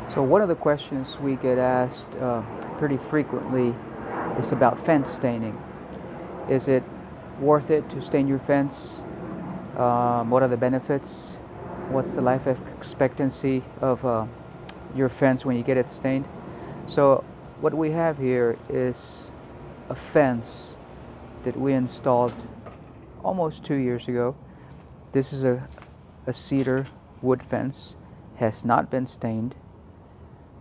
So one of the questions we get asked pretty frequently is about fence staining. Is it worth it to stain your fence? What are the benefits? What's the life expectancy of your fence when you get it stained? So what we have here is a fence that we installed almost 2 years ago. This is a cedar wood fence, has not been stained,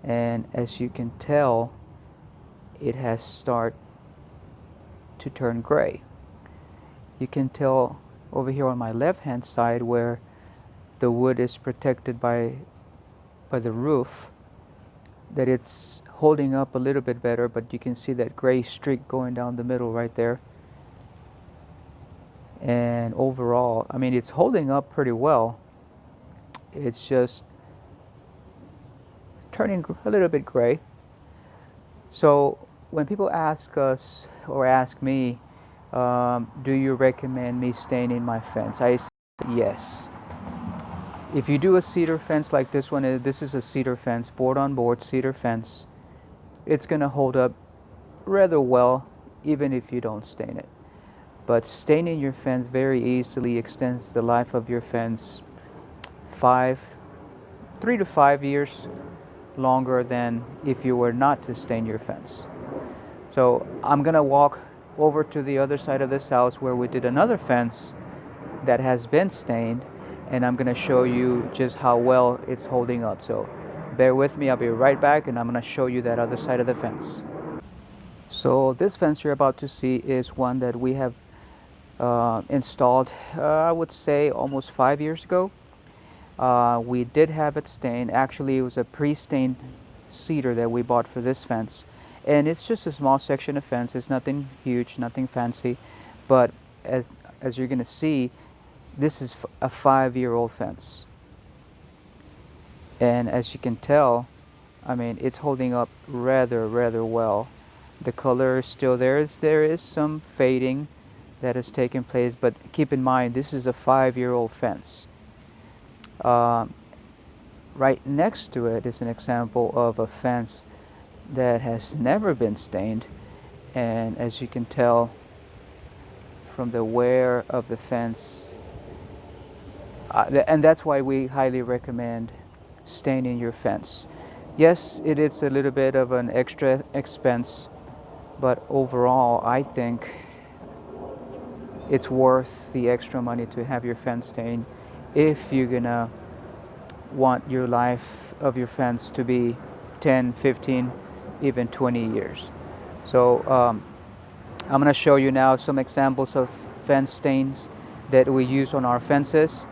and as you can tell, it has started to turn gray. You can tell over here on my left hand side where the wood is protected by the roof that it's holding up a little bit better, but you can see that gray streak going down the middle right there. And overall, I mean, it's holding up pretty well. It's just turning a little bit gray. So when people ask us or ask me, do you recommend me staining my fence? I say yes. If you do a cedar fence like this one, this is a cedar fence, board on board cedar fence, it's going to hold up rather well even if you don't stain it. But staining your fence very easily extends the life of your fence 3 to 5 years longer than if you were not to stain your fence. So I'm gonna walk over to the other side of this house where we did another fence that has been stained, and I'm gonna show you just how well it's holding up. So bear with me, I'll be right back, and I'm gonna show you that other side of the fence. So this fence you're about to see is one that we have installed, I would say almost 5 years ago. We did have it stained. Actually, it was a pre-stained cedar that we bought for this fence, and it's just a small section of fence. It's nothing huge, nothing fancy, but as you're gonna see, this is a 5-year-old fence, and as you can tell, I mean, it's holding up rather well. The color is still there. There is some fading that has taken place, but keep in mind this is a 5-year-old fence. Right next to it is an example of a fence that has never been stained, and as you can tell from the wear of the fence, and that's why we highly recommend staining your fence. Yes, it is a little bit of an extra expense, but overall I think it's worth the extra money to have your fence stained if you're gonna want your life of your fence to be 10, 15, even 20 years. So I'm gonna show you now some examples of fence stains that we use on our fences.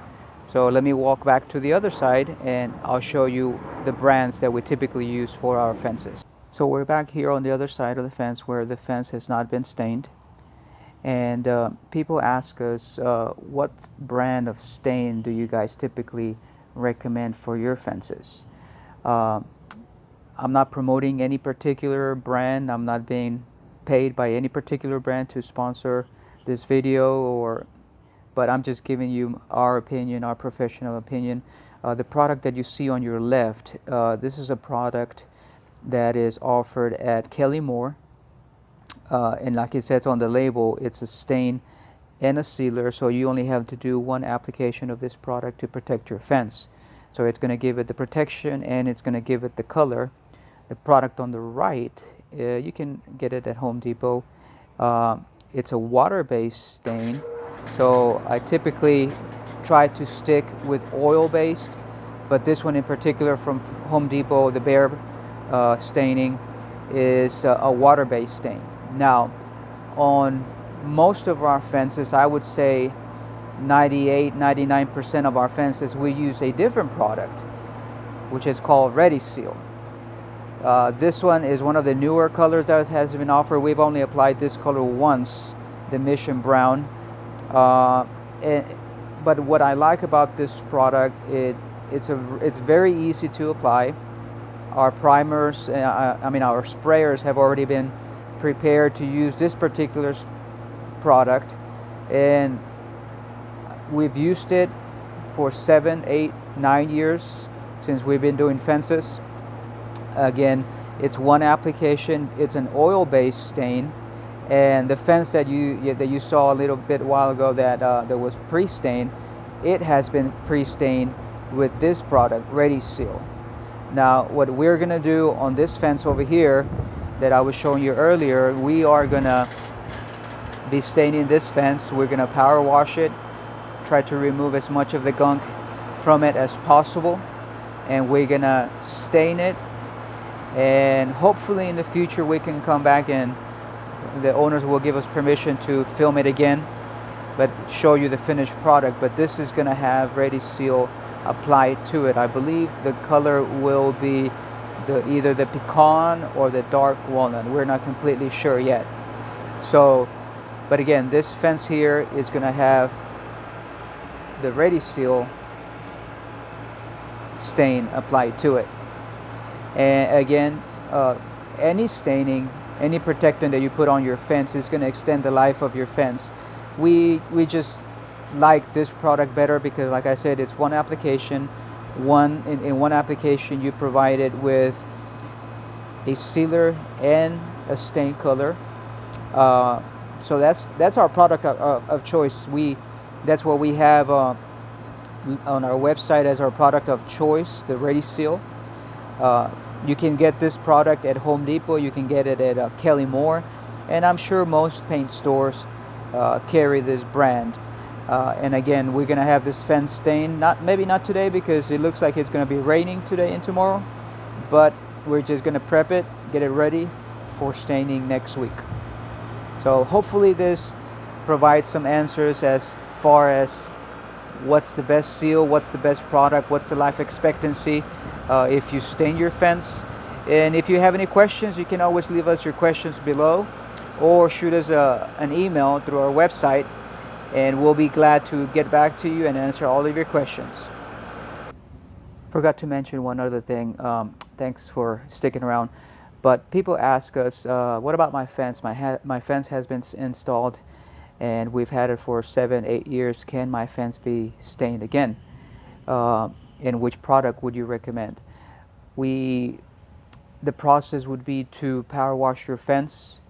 So let me walk back to the other side and I'll show you the brands that we typically use for our fences. So we're back here on the other side of the fence where the fence has not been stained. And people ask us, what brand of stain do you guys typically recommend for your fences? I'm not promoting any particular brand. I'm not being paid by any particular brand to sponsor this video, but I'm just giving you our opinion, our professional opinion. The product that you see on your left, this is a product that is offered at Kelly Moore. And like it says on the label, it's a stain and a sealer, so you only have to do one application of this product to protect your fence. So it's going to give it the protection and it's going to give it the color. The product on the right, you can get it at Home Depot. It's a water-based stain, so I typically try to stick with oil-based, but this one in particular from Home Depot, the Bear staining, is a water-based stain. Now, on most of our fences, I would say 98-99% of our fences, we use a different product, which is called Ready Seal. This one is one of the newer colors that has been offered. We've only applied this color once, the Mission Brown. But what I like about this product, it's very easy to apply. Our primers, our sprayers have already been prepared to use this particular product, and we've used it for 7, 8, 9 years since we've been doing fences, Again, it's one application. It's an oil-based stain, and the fence that you saw a little bit while ago that was pre-stained, it has been pre-stained with this product, Ready Seal. Now, what we're gonna do on this fence over here that I was showing you earlier, we are gonna be staining this fence. We're gonna power wash it, try to remove as much of the gunk from it as possible, and we're gonna stain it, and hopefully in the future we can come back and the owners will give us permission to film it again, but show you the finished product. But this is gonna have Ready Seal applied to it. I believe the color will be either the pecan or the dark walnut. We're not completely sure yet. So, but again, this fence here is gonna have the Ready Seal stain applied to it. And again, any staining, any protectant that you put on your fence is going to extend the life of your fence. We just like this product better because, like I said, it's one application. In one application, you provide it with a sealer and a stain color. So that's our product of choice. That's what we have on our website as our product of choice, the Ready Seal. You can get this product at Home Depot. You can get it at Kelly Moore, and I'm sure most paint stores carry this brand. And again, we're gonna have this fence stain. Maybe not today because it looks like it's gonna be raining today and tomorrow, but we're just gonna prep it, get it ready for staining next week. So hopefully this provides some answers as far as what's the best seal, what's the best product, what's the life expectancy if you stain your fence. And if you have any questions, you can always leave us your questions below or shoot us an email through our website, and we'll be glad to get back to you and answer all of your questions. Forgot to mention one other thing. Thanks for sticking around. But people ask us, what about my fence? My fence has been installed and we've had it for 7-8 years. Can my fence be stained again? And which product would you recommend? The process would be to power wash your fence,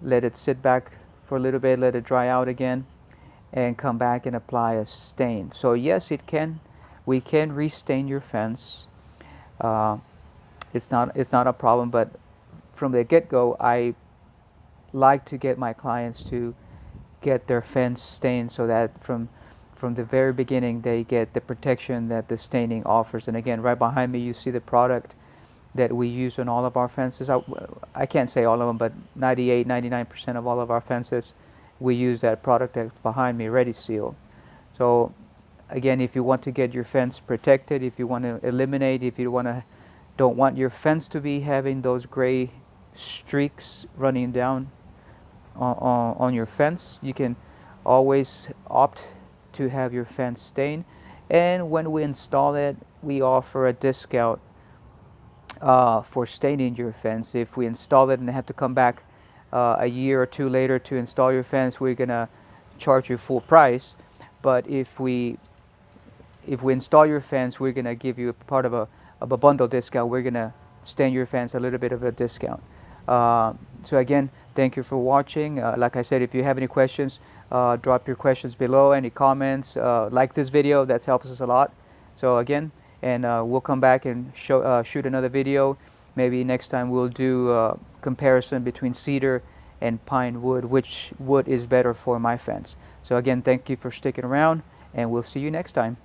let it sit back for a little bit, let it dry out again, and come back and apply a stain. So yes, we can restain your fence. It's not a problem, but from the get-go, I like to get my clients to get their fence stained so that from the very beginning they get the protection that the staining offers. And again, right behind me you see the product that we use on all of our fences. I can't say all of them, but 98-99% of all of our fences we use that product that's behind me, Ready Seal. So again, if you want to get your fence protected, if you want to eliminate, if you don't want your fence to be having those gray streaks running down on your fence, you can always opt to have your fence stained. And when we install it, we offer a discount for staining your fence. If we install it and have to come back a year or two later to install your fence, we're gonna charge you full price. But if we install your fence, we're gonna give you a part of a bundle discount. We're gonna stain your fence a little bit of a discount. So again, thank you for watching. Like I said, if you have any questions, drop your questions below, any comments, like this video, that helps us a lot. So again, and we'll come back and shoot another video. Maybe next time we'll do a comparison between cedar and pine wood, which wood is better for my fence. So again, thank you for sticking around, and we'll see you next time.